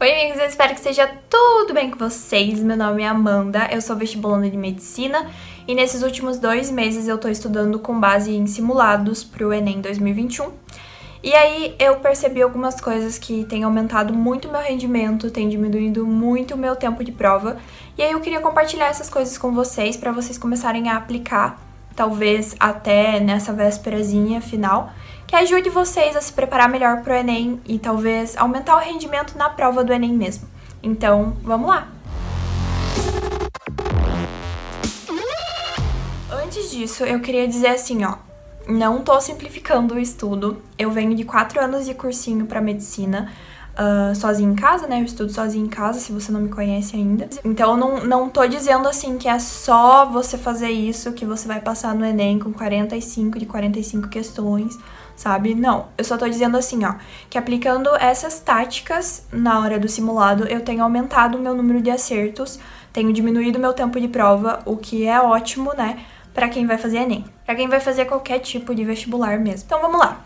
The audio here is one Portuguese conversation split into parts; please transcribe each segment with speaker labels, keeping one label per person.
Speaker 1: Oi, amigos, eu espero que esteja tudo bem com vocês. Meu nome é Amanda, eu sou vestibulanda de Medicina e nesses últimos 2 meses eu tô estudando com base em simulados pro Enem 2021. E aí eu percebi algumas coisas que têm aumentado muito o meu rendimento, têm diminuído muito o meu tempo de prova. E aí eu queria compartilhar essas coisas com vocês para vocês começarem a aplicar, talvez até nessa vésperazinha final, que ajude vocês a se preparar melhor pro Enem e talvez aumentar o rendimento na prova do Enem mesmo. Então, vamos lá! Antes disso, eu queria dizer assim, ó, não tô simplificando o estudo. Eu venho de 4 anos de cursinho pra medicina, sozinha em casa, né? Eu estudo sozinha em casa, se você não me conhece ainda. Então, não tô dizendo assim que é só você fazer isso que você vai passar no Enem com 45 de 45 questões, sabe? Não, eu só tô dizendo assim, ó, que aplicando essas táticas na hora do simulado, eu tenho aumentado o meu número de acertos, tenho diminuído o meu tempo de prova, o que é ótimo, né, pra quem vai fazer Enem, pra quem vai fazer qualquer tipo de vestibular mesmo. Então, vamos lá.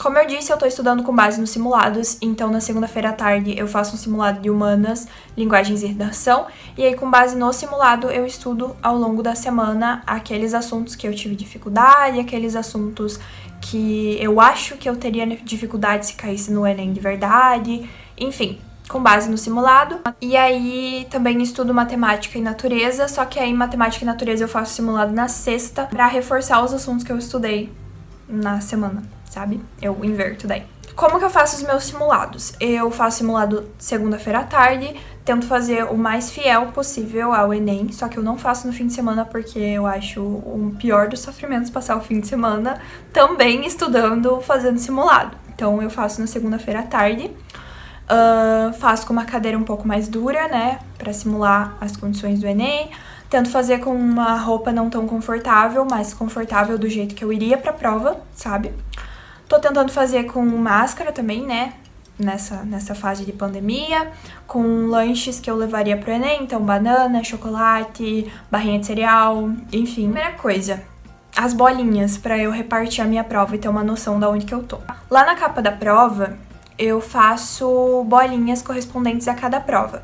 Speaker 1: Como eu disse, eu tô estudando com base nos simulados, então na segunda-feira à tarde eu faço um simulado de humanas, linguagens e redação, e aí com base no simulado eu estudo ao longo da semana aqueles assuntos que eu tive dificuldade, aqueles assuntos que eu acho que eu teria dificuldade se caísse no Enem de verdade, enfim, com base no simulado. E aí também estudo matemática e natureza, só que aí matemática e natureza eu faço simulado na sexta pra reforçar os assuntos que eu estudei na semana, sabe? Eu inverto daí. Como que eu faço os meus simulados? Eu faço simulado segunda-feira à tarde, tento fazer o mais fiel possível ao Enem, só que eu não faço no fim de semana porque eu acho o pior dos sofrimentos passar o fim de semana também estudando, fazendo simulado. Então eu faço na segunda-feira à tarde, faço com uma cadeira um pouco mais dura, né, pra simular as condições do Enem. Tento fazer com uma roupa não tão confortável, mas confortável do jeito que eu iria pra prova, sabe? Tô tentando fazer com máscara também, né? Nessa fase de pandemia, com lanches que eu levaria pro Enem, então banana, chocolate, barrinha de cereal, enfim. Primeira coisa, as bolinhas, pra eu repartir a minha prova e ter uma noção de onde que eu tô. Lá na capa da prova, eu faço bolinhas correspondentes a cada prova.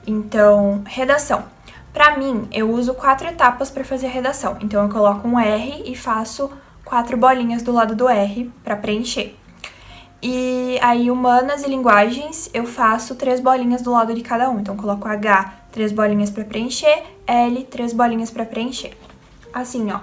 Speaker 1: Então, redação. Pra mim, eu uso 4 etapas pra fazer a redação. Então, eu coloco um R e faço 4 bolinhas do lado do R pra preencher. E aí, humanas e linguagens, eu faço 3 bolinhas do lado de cada um. Então, eu coloco H, 3 bolinhas pra preencher, L, 3 bolinhas pra preencher. Assim, ó.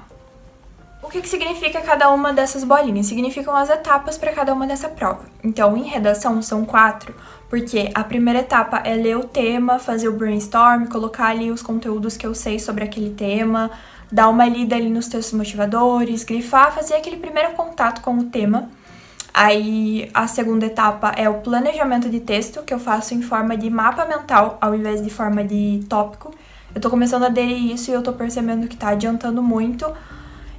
Speaker 1: O que significa cada uma dessas bolinhas? Significam as etapas para cada uma dessa prova. Então, em redação, são 4, porque a primeira etapa é ler o tema, fazer o brainstorm, colocar ali os conteúdos que eu sei sobre aquele tema, dar uma lida ali nos textos motivadores, grifar, fazer aquele primeiro contato com o tema. Aí, a segunda etapa é o planejamento de texto, que eu faço em forma de mapa mental, ao invés de forma de tópico. Eu tô começando a aderir isso e eu tô percebendo que tá adiantando muito.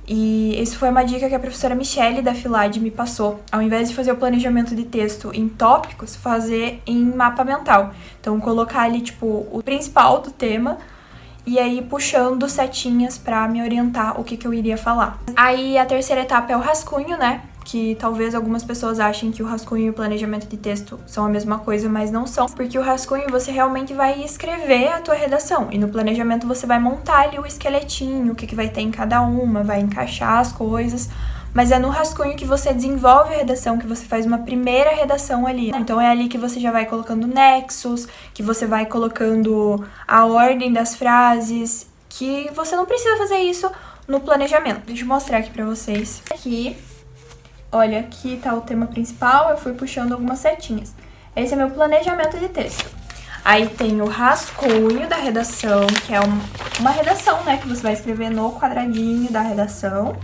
Speaker 1: E isso foi uma dica que a professora Michelle da FILAD me passou. Ao invés de fazer o planejamento de texto em tópicos, fazer em mapa mental. Então, colocar ali, tipo, o principal do tema e aí puxando setinhas pra me orientar o que eu iria falar. Aí, a terceira etapa é o rascunho, né? Que talvez algumas pessoas achem que o rascunho e o planejamento de texto são a mesma coisa, mas não são. Porque o rascunho você realmente vai escrever a tua redação. E no planejamento você vai montar ali o esqueletinho, o que vai ter em cada uma, vai encaixar as coisas. Mas é no rascunho que você desenvolve a redação, que você faz uma primeira redação ali. Então é ali que você já vai colocando nexos, que você vai colocando a ordem das frases, que você não precisa fazer isso no planejamento. Deixa eu mostrar aqui pra vocês. Aqui... Olha, aqui tá o tema principal, eu fui puxando algumas setinhas. Esse é meu planejamento de texto. Aí tem o rascunho da redação, que é uma redação, né, que você vai escrever no quadradinho da redação.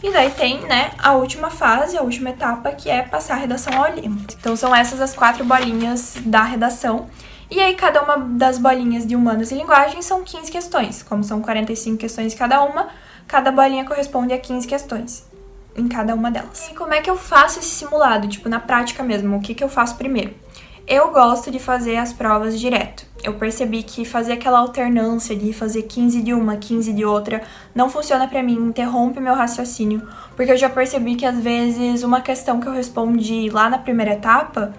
Speaker 1: E daí tem, né, a última fase, a última etapa, que é passar a redação ao limpo. Então são essas as 4 bolinhas da redação. E aí cada uma das bolinhas de humanas e linguagens são 15 questões. Como são 45 questões cada bolinha corresponde a 15 questões em cada uma delas. E como é que eu faço esse simulado? Tipo, na prática mesmo, o que eu faço primeiro? Eu gosto de fazer as provas direto. Eu percebi que fazer aquela alternância de fazer 15 de uma, 15 de outra, não funciona pra mim, interrompe meu raciocínio, porque eu já percebi que às vezes uma questão que eu respondi lá na primeira etapa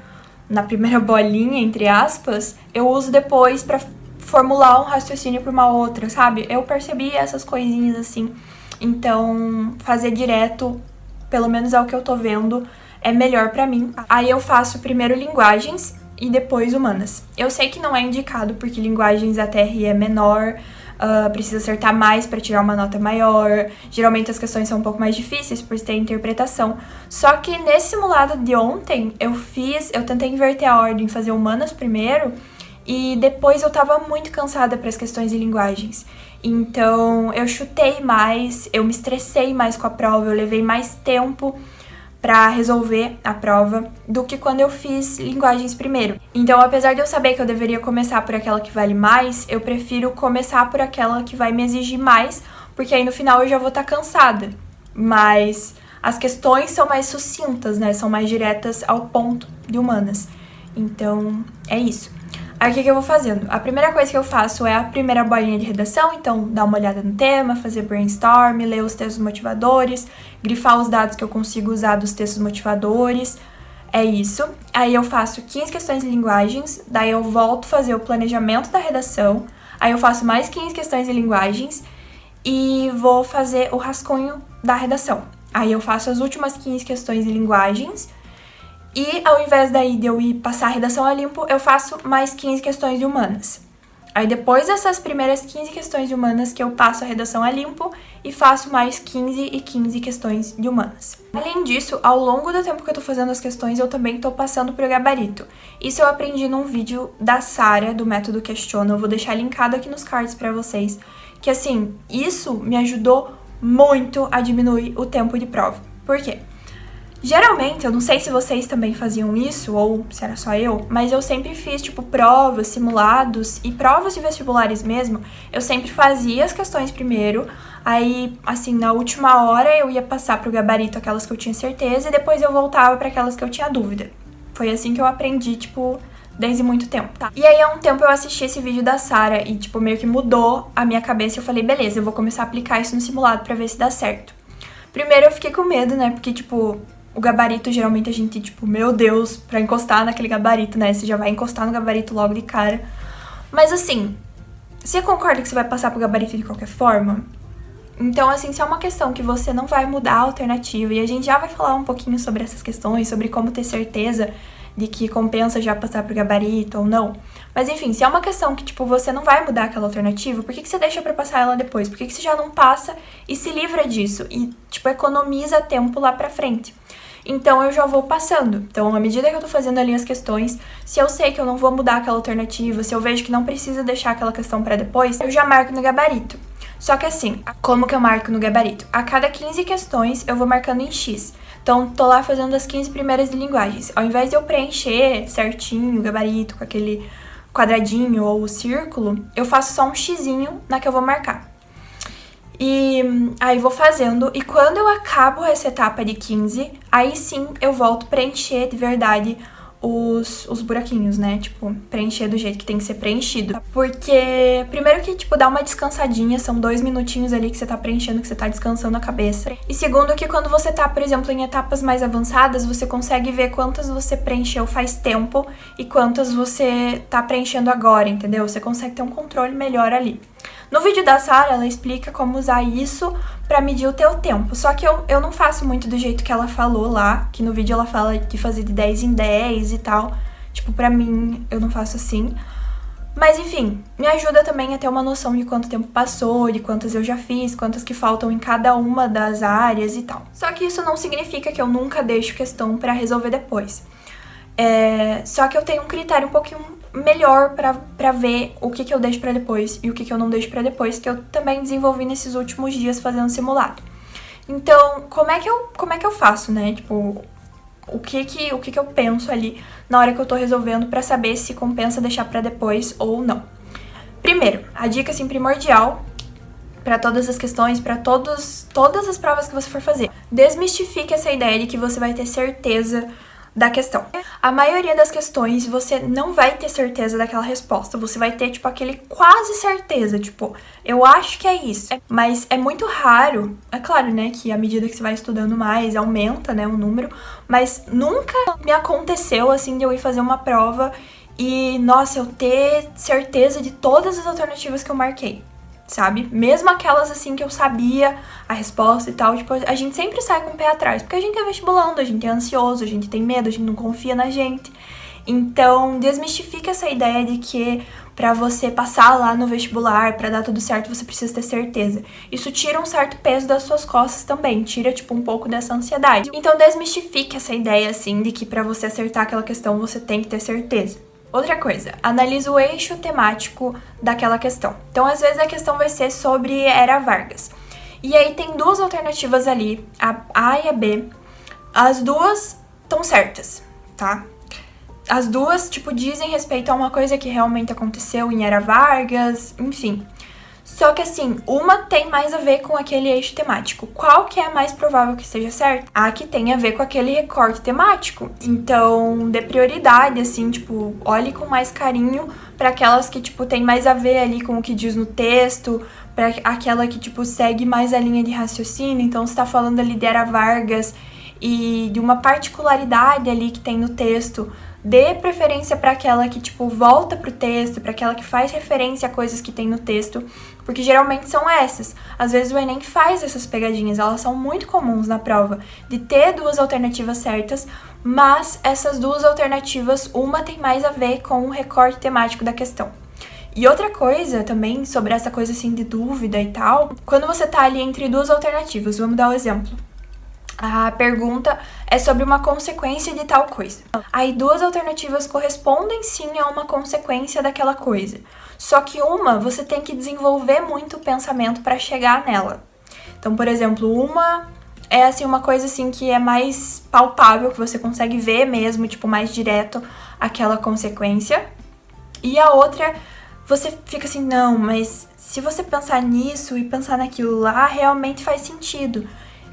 Speaker 1: na primeira bolinha, entre aspas, eu uso depois pra formular um raciocínio pra uma outra, sabe? Eu percebi essas coisinhas assim. Então, fazer direto, pelo menos é o que eu tô vendo, é melhor pra mim. Aí eu faço primeiro linguagens e depois humanas. Eu sei que não é indicado porque linguagens a TRE é menor, precisa acertar mais pra tirar uma nota maior. Geralmente as questões são um pouco mais difíceis por ter interpretação. Só que nesse simulado de ontem, eu tentei inverter a ordem, fazer humanas primeiro, e depois eu tava muito cansada para as questões de linguagens. Então eu chutei mais, eu me estressei mais com a prova, eu levei mais tempo pra resolver a prova do que quando eu fiz linguagens primeiro. Então, apesar de eu saber que eu deveria começar por aquela que vale mais, eu prefiro começar por aquela que vai me exigir mais, porque aí no final eu já vou estar cansada. Mas as questões são mais sucintas, né? São mais diretas ao ponto de humanas. Então, é isso. Aí o que eu vou fazendo? A primeira coisa que eu faço é a primeira bolinha de redação, então dar uma olhada no tema, fazer brainstorm, ler os textos motivadores, grifar os dados que eu consigo usar dos textos motivadores, é isso. Aí eu faço 15 questões de linguagens, daí eu volto a fazer o planejamento da redação, aí eu faço mais 15 questões de linguagens e vou fazer o rascunho da redação. Aí eu faço as últimas 15 questões de linguagens. E ao invés daí de eu ir passar a redação a limpo, eu faço mais 15 questões de humanas. Aí depois dessas primeiras 15 questões de humanas que eu passo a redação a limpo e faço mais 15 e 15 questões de humanas. Além disso, ao longo do tempo que eu tô fazendo as questões, eu também tô passando pro gabarito. Isso eu aprendi num vídeo da Sara, do Método Questiona, eu vou deixar linkado aqui nos cards pra vocês. Que assim, isso me ajudou muito a diminuir o tempo de prova. Por quê? Geralmente, eu não sei se vocês também faziam isso, ou se era só eu, mas eu sempre fiz, tipo, provas, simulados e provas de vestibulares mesmo. Eu sempre fazia as questões primeiro, aí, assim, na última hora eu ia passar pro gabarito aquelas que eu tinha certeza e depois eu voltava para aquelas que eu tinha dúvida. Foi assim que eu aprendi, tipo, desde muito tempo, tá? E aí, há um tempo eu assisti esse vídeo da Sara e, tipo, meio que mudou a minha cabeça e eu falei, beleza, eu vou começar a aplicar isso no simulado pra ver se dá certo. Primeiro eu fiquei com medo, né, porque, tipo, o gabarito, geralmente a gente, tipo, meu Deus, pra encostar naquele gabarito, né? Você já vai encostar no gabarito logo de cara. Mas assim, você concorda que você vai passar pro gabarito de qualquer forma? Então, assim, se é uma questão que você não vai mudar a alternativa, e a gente já vai falar um pouquinho sobre essas questões, sobre como ter certeza de que compensa já passar pro gabarito ou não. Mas enfim, se é uma questão que, tipo, você não vai mudar aquela alternativa, por que você deixa pra passar ela depois? Por que você já não passa e se livra disso? E, tipo, economiza tempo lá pra frente. Então eu já vou passando. Então, à medida que eu tô fazendo ali as questões, se eu sei que eu não vou mudar aquela alternativa, se eu vejo que não precisa deixar aquela questão pra depois, eu já marco no gabarito. Só que assim, como que eu marco no gabarito? A cada 15 questões eu vou marcando em X. Então, tô lá fazendo as 15 primeiras de linguagens. Ao invés de eu preencher certinho o gabarito com aquele quadradinho ou o círculo, eu faço só um xizinho na que eu vou marcar. E aí vou fazendo, e quando eu acabo essa etapa de 15, aí sim eu volto preencher de verdade os buraquinhos, né? Tipo, preencher do jeito que tem que ser preenchido. Porque, primeiro que, tipo, dá uma descansadinha, são 2 minutinhos ali que você tá preenchendo, que você tá descansando a cabeça. E segundo que quando você tá, por exemplo, em etapas mais avançadas, você consegue ver quantas você preencheu faz tempo e quantas você tá preenchendo agora, entendeu? Você consegue ter um controle melhor ali. No vídeo da Sara, ela explica como usar isso pra medir o teu tempo. Só que eu não faço muito do jeito que ela falou lá, que no vídeo ela fala de fazer de 10 em 10 e tal. Tipo, pra mim, eu não faço assim. Mas enfim, me ajuda também a ter uma noção de quanto tempo passou, de quantas eu já fiz, quantas que faltam em cada uma das áreas e tal. Só que isso não significa que eu nunca deixo questão pra resolver depois. Só que eu tenho um critério um pouquinho melhor pra ver o que eu deixo pra depois e o que eu não deixo pra depois, que eu também desenvolvi nesses últimos dias fazendo simulado. Então, como é que eu faço, né? Tipo, o que eu penso ali na hora que eu tô resolvendo pra saber se compensa deixar pra depois ou não. Primeiro, a dica, assim, primordial pra todas as questões, pra todas as provas que você for fazer. Desmistifique essa ideia de que você vai ter certeza da questão. A maioria das questões você não vai ter certeza daquela resposta, você vai ter, tipo, aquele quase certeza, tipo, eu acho que é isso. Mas é muito raro, é claro, né, que à medida que você vai estudando mais, aumenta, né, o número, mas nunca me aconteceu, assim, de eu ir fazer uma prova e, nossa, eu ter certeza de todas as alternativas que eu marquei, sabe? Mesmo aquelas, assim, que eu sabia a resposta e tal, tipo, a gente sempre sai com o pé atrás, porque a gente é vestibulando, a gente é ansioso, a gente tem medo, a gente não confia na gente. Então, desmistifica essa ideia de que pra você passar lá no vestibular, pra dar tudo certo, você precisa ter certeza. Isso tira um certo peso das suas costas também, tira, tipo, um pouco dessa ansiedade. Então, desmistifique essa ideia, assim, de que pra você acertar aquela questão, você tem que ter certeza. Outra coisa, analisa o eixo temático daquela questão. Então, às vezes, a questão vai ser sobre Era Vargas. E aí tem duas alternativas ali, a A e a B. As duas estão certas, tá? As duas, tipo, dizem respeito a uma coisa que realmente aconteceu em Era Vargas, enfim. Só que assim, uma tem mais a ver com aquele eixo temático. Qual que é a mais provável que seja certa? A que tem a ver com aquele recorte temático. Então, dê prioridade, assim, tipo, olhe com mais carinho para aquelas que, tipo, tem mais a ver ali com o que diz no texto, para aquela que, tipo, segue mais a linha de raciocínio. Então, você tá falando ali de Era Vargas e de uma particularidade ali que tem no texto. Dê preferência para aquela que, tipo, volta pro texto, para aquela que faz referência a coisas que tem no texto, porque geralmente são essas. Às vezes o Enem faz essas pegadinhas, elas são muito comuns na prova, de ter duas alternativas certas, mas essas duas alternativas, uma tem mais a ver com o recorte temático da questão. E outra coisa também, sobre essa coisa assim de dúvida e tal, quando você tá ali entre duas alternativas, vamos dar um exemplo. A pergunta é sobre uma consequência de tal coisa. Aí duas alternativas correspondem sim a uma consequência daquela coisa. Só que uma, você tem que desenvolver muito o pensamento para chegar nela. Então, por exemplo, uma é assim uma coisa assim que é mais palpável, que você consegue ver mesmo, tipo, mais direto aquela consequência. E a outra, você fica assim, não, mas se você pensar nisso e pensar naquilo lá, realmente faz sentido.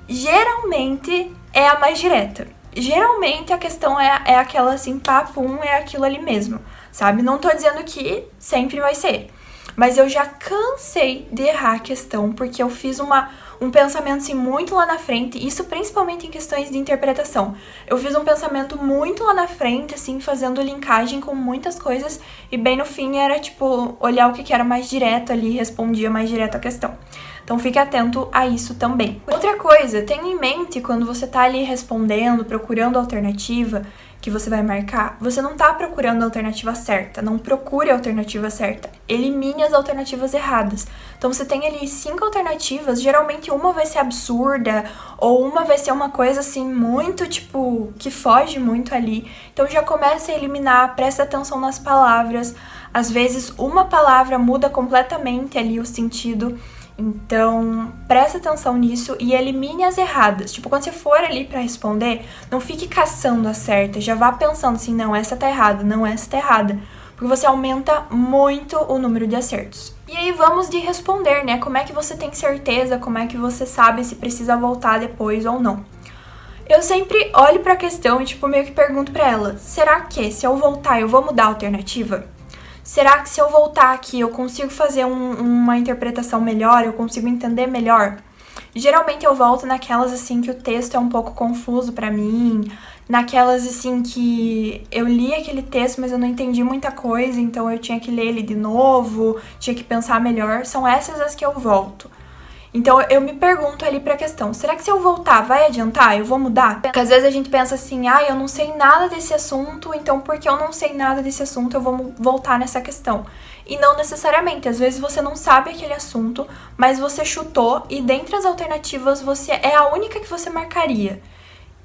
Speaker 1: Geralmente é a mais direta. Geralmente a questão é aquela assim, papum, é aquilo ali mesmo, sabe? Não tô dizendo que sempre vai ser, mas eu já cansei de errar a questão, porque eu fiz um pensamento assim muito lá na frente, isso principalmente em questões de interpretação. Eu fiz um pensamento muito lá na frente, assim, fazendo linkagem com muitas coisas, e bem no fim era tipo, olhar o que era mais direto ali, respondia mais direto a questão. Então fique atento a isso também. Outra coisa, tenha em mente quando você tá ali respondendo, procurando a alternativa que você vai marcar, você não tá procurando a alternativa certa, não procure a alternativa certa, elimine as alternativas erradas. Então você tem ali 5 alternativas, geralmente uma vai ser absurda, ou uma vai ser uma coisa assim muito, tipo, que foge muito ali. Então já começa a eliminar, presta atenção nas palavras, às vezes uma palavra muda completamente ali o sentido. Então, presta atenção nisso e elimine as erradas. Tipo, quando você for ali pra responder, não fique caçando a certa. Já vá pensando assim, não, essa tá errada, não, essa tá errada. Porque você aumenta muito o número de acertos. E aí vamos de responder, né? Como é que você tem certeza, como é que você sabe se precisa voltar depois ou não. Eu sempre olho pra questão e, tipo, meio que pergunto pra ela, será que se eu voltar eu vou mudar a alternativa? Será que se eu voltar aqui eu consigo fazer uma interpretação melhor, eu consigo entender melhor? Geralmente eu volto naquelas assim que o texto é um pouco confuso pra mim, naquelas assim que eu li aquele texto, mas eu não entendi muita coisa, então eu tinha que ler ele de novo, tinha que pensar melhor. São essas as que eu volto. Então eu me pergunto ali pra questão, será que se eu voltar vai adiantar? Eu vou mudar? Porque às vezes a gente pensa assim, eu não sei nada desse assunto, então porque eu não sei nada desse assunto eu vou voltar nessa questão. E não necessariamente, às vezes você não sabe aquele assunto, mas você chutou e dentre as alternativas você é a única que você marcaria.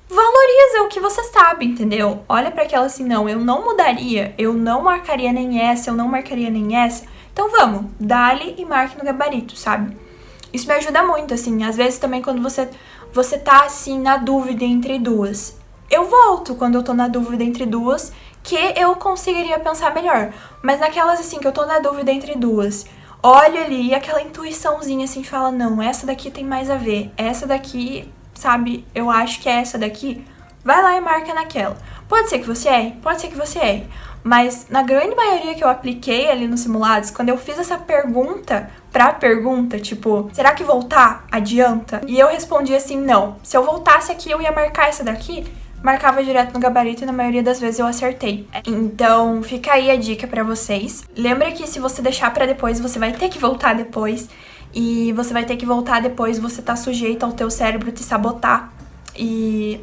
Speaker 1: Valoriza o que você sabe, entendeu? Olha pra aquela assim, não, eu não mudaria, eu não marcaria nem essa, eu não marcaria nem essa. Então vamos, dá-lhe e marque no gabarito, sabe? Isso me ajuda muito, assim, às vezes também quando você tá, assim, na dúvida entre duas. Eu volto quando eu tô na dúvida entre duas, que eu conseguiria pensar melhor. Mas naquelas, assim, que eu tô na dúvida entre duas, olha ali, aquela intuiçãozinha, assim, fala, não, essa daqui tem mais a ver, essa daqui, sabe, eu acho que é essa daqui, vai lá e marca naquela. Pode ser que você erre? Pode ser que você erre. Mas na grande maioria que eu apliquei ali nos simulados, quando eu fiz essa pergunta pra pergunta, tipo, será que voltar adianta? E eu respondi assim, não. Se eu voltasse aqui, eu ia marcar essa daqui, marcava direto no gabarito e na maioria das vezes eu acertei. Então, fica aí a dica pra vocês. Lembra que se você deixar pra depois, você vai ter que voltar depois. E você vai ter que voltar depois, você tá sujeito ao teu cérebro te sabotar e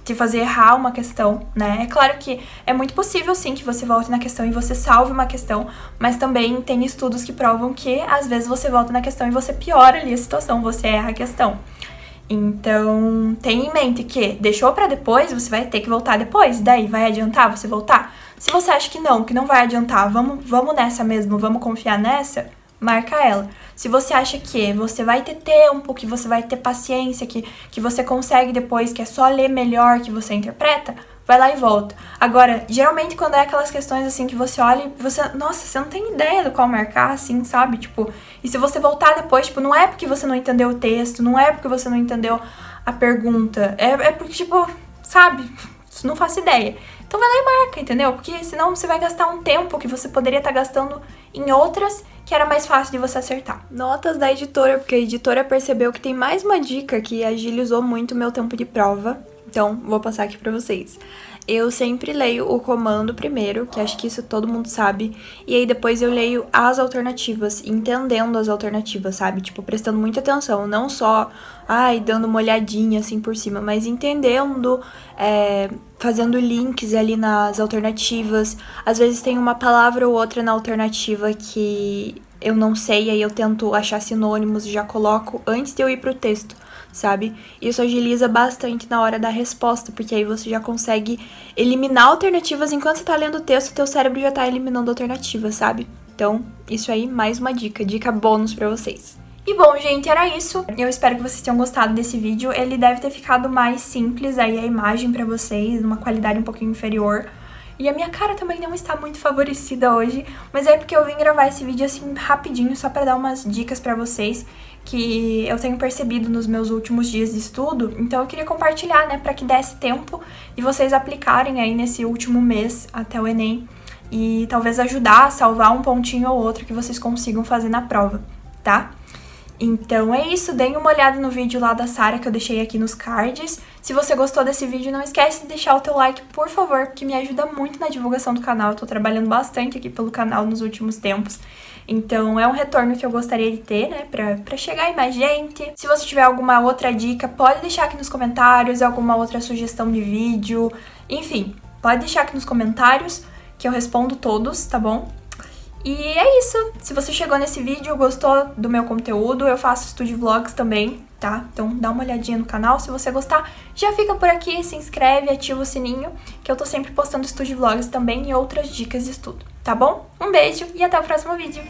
Speaker 1: te fazer errar uma questão, né? É claro que é muito possível, sim, que você volte na questão e você salve uma questão, mas também tem estudos que provam que, às vezes, você volta na questão e você piora ali a situação, você erra a questão. Então, tenha em mente que deixou pra depois, você vai ter que voltar depois, daí vai adiantar você voltar? Se você acha que não vai adiantar, vamos nessa mesmo, vamos confiar nessa, marca ela. Se você acha que você vai ter tempo, que você vai ter paciência, que você consegue depois, que é só ler melhor que você interpreta, vai lá e volta. Agora, geralmente quando é aquelas questões assim que você olha e você, nossa, você não tem ideia do qual marcar, assim, sabe? Tipo, e se você voltar depois, tipo, não é porque você não entendeu o texto, não é porque você não entendeu a pergunta, é porque, tipo, sabe? Não faço ideia. Então vai lá e marca, entendeu? Porque senão você vai gastar um tempo que você poderia estar gastando em outras que era mais fácil de você acertar. Notas da editora, porque a editora percebeu que tem mais uma dica que agilizou muito o meu tempo de prova. Então, vou passar aqui pra vocês. Eu sempre leio o comando primeiro, que acho que isso todo mundo sabe, e aí depois eu leio as alternativas, entendendo as alternativas, sabe? Tipo, prestando muita atenção, não só, dando uma olhadinha assim por cima, mas entendendo, fazendo links ali nas alternativas. Às vezes tem uma palavra ou outra na alternativa que eu não sei, aí eu tento achar sinônimos e já coloco antes de eu ir pro texto, sabe? Isso agiliza bastante na hora da resposta, porque aí você já consegue eliminar alternativas enquanto você tá lendo o texto, o teu cérebro já tá eliminando alternativas, sabe? Então, isso aí, mais uma dica bônus pra vocês. E bom, gente, era isso. Eu espero que vocês tenham gostado desse vídeo. Ele deve ter ficado mais simples aí, a imagem pra vocês, numa qualidade um pouquinho inferior. E a minha cara também não está muito favorecida hoje, mas é porque eu vim gravar esse vídeo assim rapidinho, só pra dar umas dicas pra vocês que eu tenho percebido nos meus últimos dias de estudo. Então eu queria compartilhar, né, pra que desse tempo de vocês aplicarem aí nesse último mês até o Enem e talvez ajudar a salvar um pontinho ou outro que vocês consigam fazer na prova, tá? Então é isso, deem uma olhada no vídeo lá da Sara que eu deixei aqui nos cards. Se você gostou desse vídeo, não esquece de deixar o teu like, por favor, que me ajuda muito na divulgação do canal. Eu tô trabalhando bastante aqui pelo canal nos últimos tempos. Então é um retorno que eu gostaria de ter, né, pra chegar em mais gente. Se você tiver alguma outra dica, pode deixar aqui nos comentários, alguma outra sugestão de vídeo. Enfim, pode deixar aqui nos comentários que eu respondo todos, tá bom? E é isso. Se você chegou nesse vídeo, gostou do meu conteúdo, eu faço study vlogs também, tá? Então dá uma olhadinha no canal, se você gostar, já fica por aqui, se inscreve, ativa o sininho, que eu tô sempre postando study vlogs também e outras dicas de estudo, tá bom? Um beijo e até o próximo vídeo!